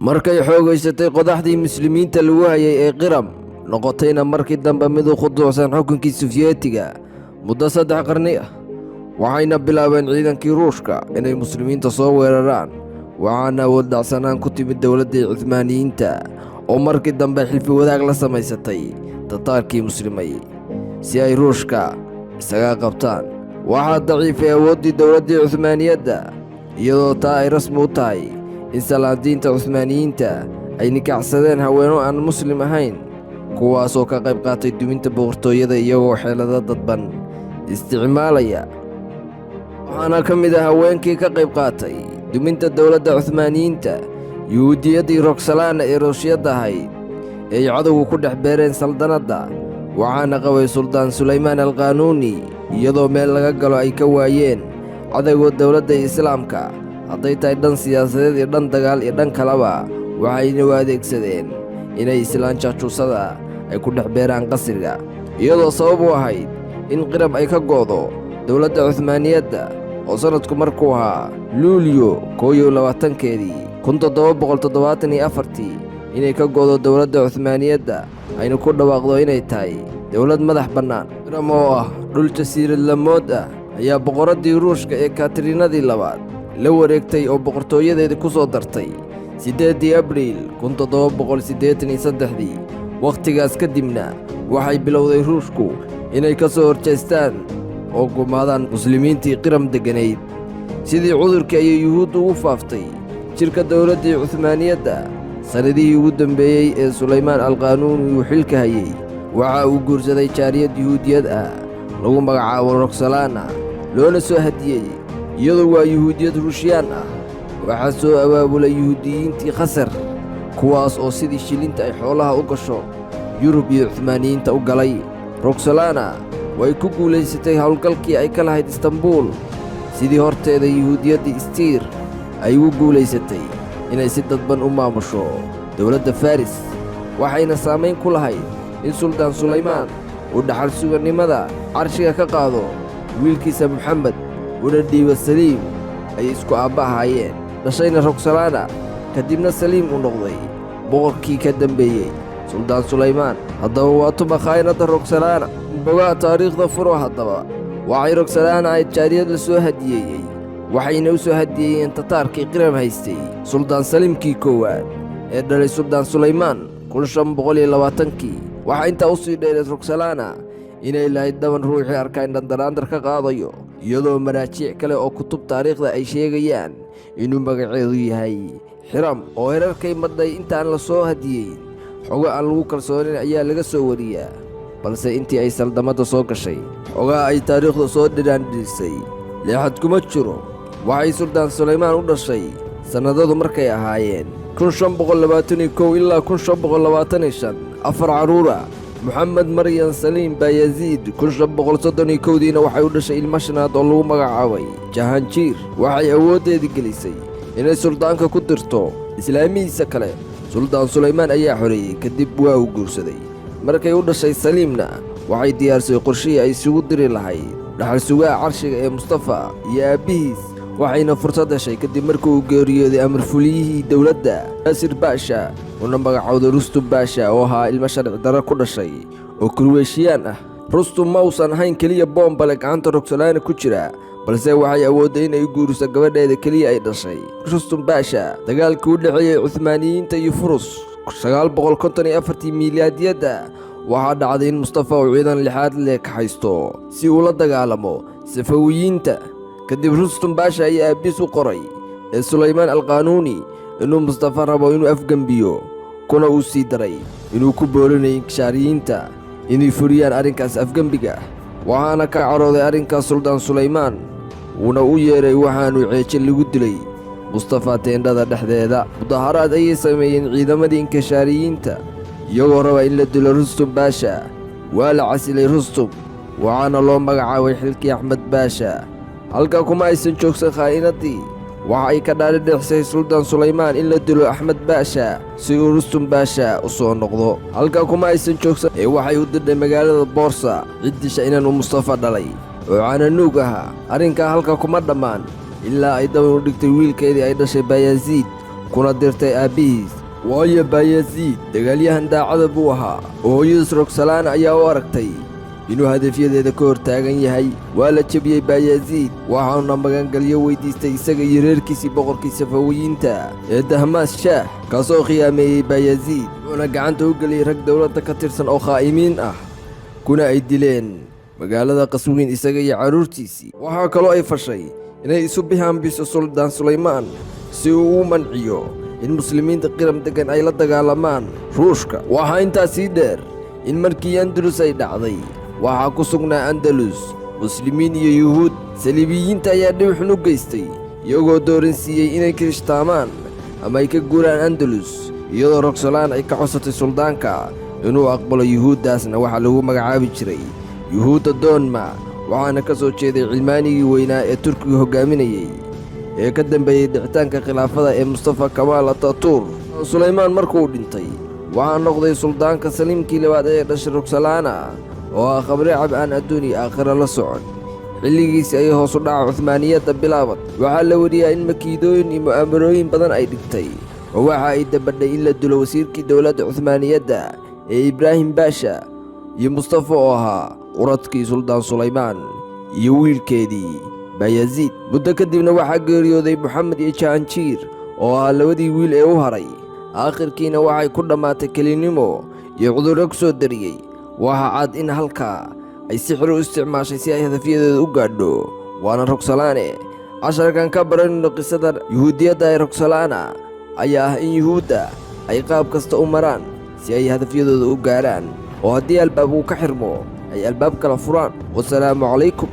markay xoogaysatay qodaxdii muslimiinta lagu hayay ee qiram noqotayna markii dambe mid u khuduucsan xukunkii sufyeetiga muddo 3 qarni ah waxayna bilaabeen ciidankii ruushka inay muslimiinta soo weeraraan waxaana wadacsanaan ku timid dowladdii cuthmaaniyiinta oo markii dambe xilfi wadaag la samaysatay tataarkii muslimay si ay ruushka isaga qabtaan waxaa daciifay awooddii dowladdii cuthmaaniyadda iyadoo taa ay rasmi u tahay in salaadiinta cuthmaaniyiinta ay nikacsadeen haweeno aan muslim ahayn kuwaasoo ka qayb qaatay duminta boqortooyada iyagoo xeelado dadban isticmaalaya waxaana ka mid ah haweenkii ka qayb qaatay duminta dowladda cuthmaaniyiinta yuhuudiyaddii rogsalaana ee ruushiyadda ahayd ay cadowgu ku dhex beereen saldanadda waxaana qabay suldaan sulaymaan alqaanuuni iyadoo meel laga galo ay ka waayeen cadowga dowladda islaamka hadday tahay dhan siyaasadeed iyo dhan dagaal iyo dhan kaleba waxayna u adeegsadeen inay islaan jaajuusada ay ku dhex beeraan qasriga iyadoo sabab u ahayd in qiram ay ka go'do dowladda cuthmaaniyadda oo sannadku markuu ahaa luulyo 21-keedii 1774 inay ka go'do dowladda cuthmaaniyadda ayna ku dhawaaqdo inay tahay dowlad madax bannaan qiram oo ah dhul jasiirad lamood ah ayaa boqoraddii ruushka ee kaatariinadii labaad la wareegtay oo boqortooyadeedii ku soo dartay 8 abriil 1783 wakhtigaas kadibna waxay bilowday ruushku inay ka soo horjeestaan oo gumaadaan muslimiintii qiram degganayd sidii cudurkii ayay yuhuuddu ugu faaftay jirka dowladdii cuthmaaniyadda sannadihii ugu dambeeyey ee sulaymaan alqaanuuni uu xilka hayey waxa uu guursaday jaariyad yuhuudiyad ah lagu magacaabo rogsalaana loona soo hadiyey iyadoo waa yuhuudiyad ruushiyaan ah waxaa soo abaabulay yuhuudiyiintii khasar kuwaas oo sidii shilinta ay xoolaha u gasho yurub iyo cuthmaaniyiinta u galay rogsalaana way ku guulaysatay howlgalkii ay ka lahayd istanbuul sidii horteeda yuhuudiyaddii istiir ay ugu guulaysatay inay si dadban u maamusho dowladda faris waxayna saamayn ku lahayd in suldaan sulaymaan uu dhaxal sugannimada carshiga ka qaado wiilkiisa moxamed una dhiiba saliim ay isku aabba ahaayeen dhashayna rogsalaana kadibna saliim uu noqday boqorkii ka dambeeyey suldaan sulaymaan haddaba waa tuma khaa'inadda rogsalaana bogaa taariikhda furo haddaba waxay rogsalaana ahayd jaariyad la soo hadiyeeyey waxayna u soo hadiyeeyeen tataarkii qiram haystay suldaan saliimkii koowaad ee dhalay suldaan sulaymaan 1520kii waxaa intaa u sii dheereed rogsalaana inay lahayd dhaban ruuxii arkaa in dhandaraandar ka qaadayo iyadoo maraajiic kale oo kutub taariikhda ay sheegayaan inuu magaceedu yahay xiram oo herarkay madhay intaan la soo hadiyeyn xogo aan lagu kalsoonin ayaa laga soo wariyaa balse intii ay saldamadda soo gashay xogaa ay taariikhdu soo dhiraandhirisay leexad kuma jiro waxay suldaan sulaymaan u dhashay sannadadu markay ahaayeen 1521 ilaa 1525 afar carruura moxamed maryan saliim baayaziid 1531diina waxay u dhashay ilmo shanaad oo lagu magacaabay jahanjiir waxay awooddeedii gelisay inay suldaanka ku dirto islaamihiisa kale suldaan sulaymaan ayaa xoreeyey kadib waa uu guursaday markay u dhashay saliimna waxay diyaarsay qorshihii ay isugu diri lahayd dhaxal sugaha carshiga ee mustafa iyo aabbihiis waxayna fursad heshay kadib markii uu geeriyooday amarfuliyihii dowladda naasir baasha una magacowday rustum baasha oo ahaa ilmo sharci darro ku dhashay oo kurweeshiyaan ah rustum ma uusan ahayn keliya boombale gacanta rogsalaana ku jira balse waxay awoodday inay u guuriso gabadheeda keliya ay dhashay rustum baasha dagaalkii u dhexeeyey cuthmaaniyiinta iyo furus 954 miilaadiyadda waxaa dhacday in mustafa uu ciidan lixaad leh ka haysto si uu la dagaalamo safawiyiinta kadib rustum baasha ayaa aabbiis u qoray ee sulaymaan alqaanuuni inuu mustafa rabo inuu afgembiyo kuna uu sii daray inuu ku boorinayay inkishaariyiinta inay furiyaan arrinkaas afgembiga waxaana ka carooday arrinkaas suldaan sulaymaan wuuna u yeedhay waxaanuu ceeje lagu dilay mustafa teendhada dhexdeeda mudaharaad ayay sameeyeen ciidamadii inkishaariyiinta iyagoo raba in la dilo rustum baasha waa la casilay rustum waxaana loo magacaabay xilkii axmed baasha halkaa kuma aysan joogsan khaa'inaddii waxa ay ka dhaadhidhexisay suldaan sulaymaan in la dilo axmed baasha si uu rustum baasha u soo noqdo halkaa kuma aysan joogsan ee waxay u dirdhay magaalada boorsa ciddisha inanuu mustafa dhalay oo cananuug ahaa arrinkaa halkaa kuma dhammaan ilaa ay daban u dhigtay wiilkeedii ay dhashay baayaziid kuna dirtay aabbihiis waayo Bayaziid dagaalyahan daacada buu ahaa oo hooyadiis Roxolana ayaa u aragtay inuu hadafyadeeda ka hortaagan yahay. waa la jebiyey Bayaziid waxaana magangalyo weydiistay isaga iyo reerkiisii boqorkii Safawiyiinta ee Dahmaas Shaah kaasoo khiyaameeyey Bayaziid wuxuuna gacanta u geliyey rag dowladda ka tirsan oo khaa'imiin ah kuna ay dileen magaalada Qaswiin isaga iyo carruurtiisii. waxaa kaloo ay fashay inay isu bihaambiso Suldaan Sulaymaan si uu u manciyo in muslimiinta qiram degan ay la dagaalamaan Ruushka. waxaa intaas sii dheer in markii Andalus ay dhacday waxaa ku sugnaa Andalus muslimiin iyo yuhuud. saliibiyiinta ayaa dhib xun u geystay iyagoo dooransiiyey inay kirishhtaamaan ama ay ka guuraan Andalus, iyadoo Roxolana ay ka codsatay suldaanka inuu aqbalo yuhuuddaasna waxaa lagu magacaabi jiray yuhuudda Doonma, waxaana ka soo jeeday cilmaanigii weynaa ee Turkiga hoggaaminayey ee ka dambeeyey dhicitaanka khilaafada ee Mustafa Kamaal Ataturk. Sulaymaan markuu dhintay waxaa noqday suldaanka Saliimkii labaad ee dhashay Roxolana oo ah khamri cab aan adduuni aakhira la socon. xilligiisii ayay hoos u dhaca Cuthmaaniyadda bilaabat. waxaa la wariyaa in makiidooyin iyo mu'aamarooyin badan ay dhigtay oo waxa ay dabadhay in la dilo wasiirkii dowladda Cuthmaaniyadda ee Ibraahim Baasha iyo Mustafa oo ahaa uradkii Suldaan Sulaymaan iyo wiilkeedii Bayaziid. muddo kadibna waxaa geeriyooday Moxamed iyo Jahanjiir oo ahaa labadii wiil ee u haray. aakhirkiina waxay ku dhammaatay kelinimo iyo cudurro ku soo dariyey. waxaa cad in halkaa ay sixir u isticmaashay si ay hadafyadeeda u gaadho, waana Roxolane. casharkan ka baranayno qisada yuhuudiyadda ee Roxolana ayaa ah in yuhuudda ay qaab kasta u maraan si ay hadafyadooda u gaaraan, oo haddii albaab uu ka xirmo ay albaab kala furaan. wasalaamu calaykum.